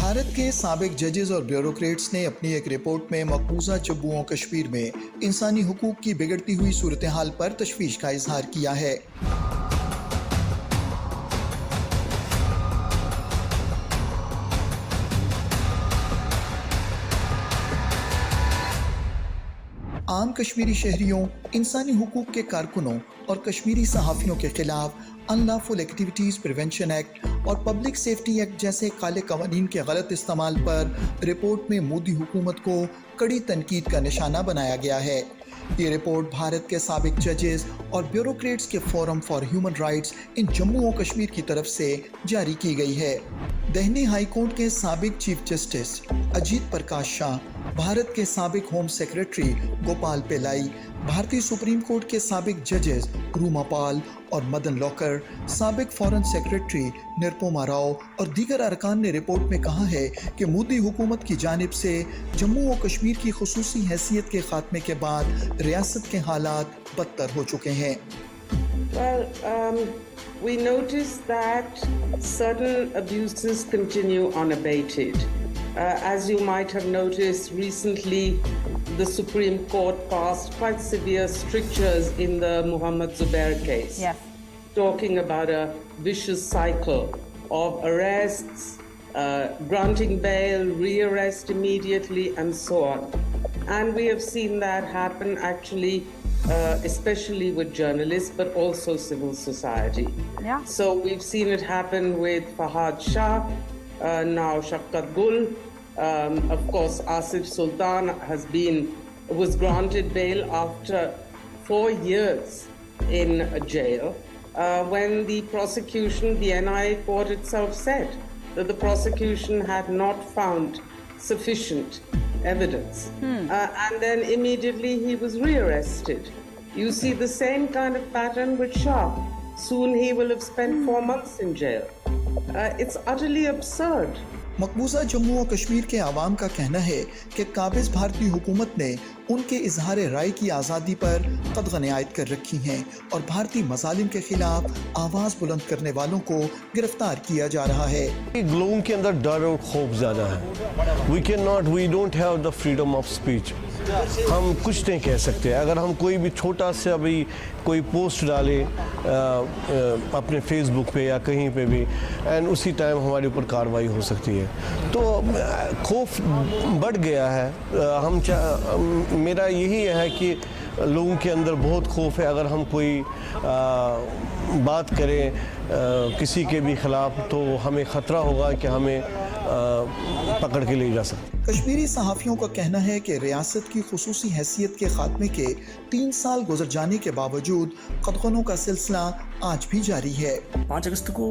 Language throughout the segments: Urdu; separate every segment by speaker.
Speaker 1: بھارت کے سابق ججز اور بیوروکریٹس نے اپنی ایک رپورٹ میں مقبوضہ جموں و کشمیر میں انسانی حقوق کی بگڑتی ہوئی صورتحال پر تشویش کا اظہار کیا ہے۔ عام کشمیری شہریوں، انسانی حقوق کے کارکنوں اور کشمیری صحافیوں کے خلاف ان لافل ایکٹیویٹیز پریونشن ایکٹ اور پبلک سیفٹی ایکٹ جیسے کالے قوانین کے غلط استعمال پر رپورٹ میں مودی حکومت کو کڑی تنقید کا نشانہ بنایا گیا ہے۔ یہ رپورٹ بھارت کے سابق ججز اور بیوروکریٹس کے فورم فار ہیومن رائٹس ان جموں و کشمیر کی طرف سے جاری کی گئی ہے۔ دہلی ہائی کورٹ کے سابق چیف جسٹس اجیت پرکاش شاہ، بھارت کے سابق ہوم سیکرٹری گوپال پیلائی، بھارتی سپریم کورٹ کے سابق ججز روما پال اور مدن لاکر، سابق فارن سیکرٹری نرپوما راؤ اور دیگر ارکان نے رپورٹ میں کہا ہے کہ مودی حکومت کی جانب سے جموں و کشمیر کی خصوصی حیثیت کے خاتمے کے بعد ریاست کے حالات بدتر ہو چکے ہیں۔
Speaker 2: We notice that certain abuses continue unabated. As you might have noticed, recently the Supreme Court passed quite severe strictures in the Muhammad Zubair case, talking about a vicious cycle of arrests, granting bail, re-arrest immediately, and so on. And we have seen that happen actually especially with journalists, but also civil society. So we've seen it happen with Fahad Shah, now Shafqat Gul. Of course, Asif Sultan was granted bail after 4 years in jail, when the prosecution, the NIA court itself said that the prosecution had not found sufficient evidence. And then immediately he was rearrested. You see the same kind of pattern with Shah. Soon he will have spent 4 months in jail. It's utterly absurd.
Speaker 1: مقبوضہ جموں و کشمیر کے عوام کا کہنا ہے کہ قابض بھارتی حکومت نے ان کے اظہار رائے کی آزادی پر قدغنیں عائد کر رکھی ہیں اور بھارتی مظالم کے خلاف آواز بلند کرنے والوں کو گرفتار کیا جا رہا ہے۔
Speaker 3: لوگوں کے اندر ڈر اور خوف زیادہ ہے۔ we don't have the freedom of speech. ہم کچھ نہیں کہہ سکتے۔ اگر ہم کوئی بھی چھوٹا سا بھی کوئی پوسٹ ڈالے اپنے فیس بک پہ یا کہیں پہ بھی، اینڈ اسی ٹائم ہمارے اوپر کارروائی ہو سکتی ہے، تو خوف بڑھ گیا ہے۔ میرا یہی ہے کہ لوگوں کے اندر بہت خوف ہے۔ اگر ہم کوئی بات کریں کسی کے بھی خلاف تو ہمیں خطرہ ہوگا کہ ہمیں پکڑ کے لے جا سکتے۔
Speaker 1: کشمیری صحافیوں کا کہنا ہے کہ ریاست کی خصوصی حیثیت کے خاتمے کے 3 سال گزر جانے کے باوجود قدغنوں کا سلسلہ آج بھی جاری ہے۔
Speaker 4: 5 اگست کو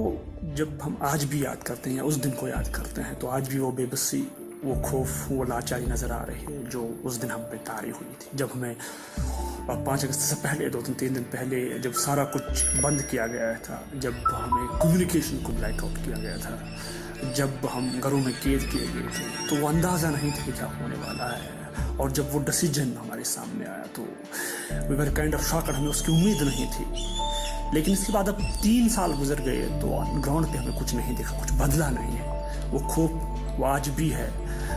Speaker 4: جب ہم آج بھی یاد کرتے ہیں، اس دن کو یاد کرتے ہیں، تو آج بھی وہ بے بسی، وہ خوف، وہ لاچاری نظر آ رہی ہے جو اس دن ہم پہ طاری ہوئی تھی۔ جب ہمیں 5 اگست سے پہلے 2-3 دن پہلے جب سارا کچھ بند کیا گیا تھا، جب ہمیں کمیونیکیشن کو بلیک آؤٹ کیا گیا تھا، جب ہم گھروں میں قید کیے گئے تھے، تو وہ اندازہ نہیں تھا کہ کیا ہونے والا ہے۔ اور جب وہ ڈیسیجن ہمارے سامنے آیا تو وی ور کائنڈ آف شاکڈ، ہمیں اس کی امید نہیں تھی۔ لیکن اس کے بعد اب 3 سال گزر گئے تو گراؤنڈ پہ ہمیں کچھ نہیں دکھا، کچھ بدلا نہیں ہے۔ وہ خوف وہ آج بھی ہے،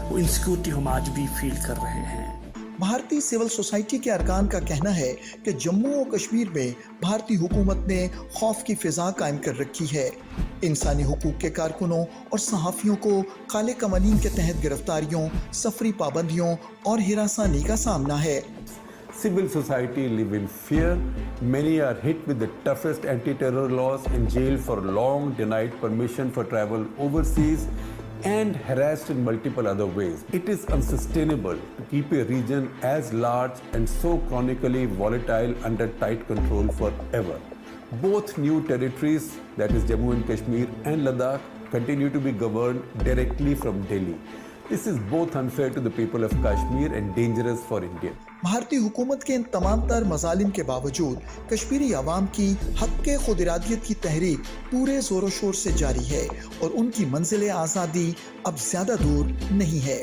Speaker 4: وہ انسیکیورٹی ہم آج بھی فیل کر رہے ہیں۔
Speaker 1: بھارتی سول سوسائٹی کے ارکان کا کہنا ہے کہ جموں و کشمیر میں بھارتی حکومت نے خوف کی فضا قائم کر رکھی ہے۔ انسانی حقوق کے کارکنوں اور صحافیوں کو کالے قوانین کے تحت گرفتاریوں، سفری پابندیوں اور ہراسانی کا سامنا ہے۔
Speaker 5: Civil society live in fear. Many are hit with the toughest anti-terror laws, in jail for long, denied permission for travel overseas, and harassed in multiple other ways. It is unsustainable to keep a region as large and so chronically volatile under tight control forever. Both new territories, that is Jammu and Kashmir and Ladakh, continue to be governed directly from Delhi. This is both unfair to the people of Kashmir and dangerous for India.
Speaker 1: بھارتی حکومت کے ان تمام تر مظالم کے باوجود کشمیری عوام کی حق کے خود ارادیت کی تحریک پورے زور و شور سے جاری ہے اور ان کی منزل آزادی اب زیادہ دور نہیں ہے۔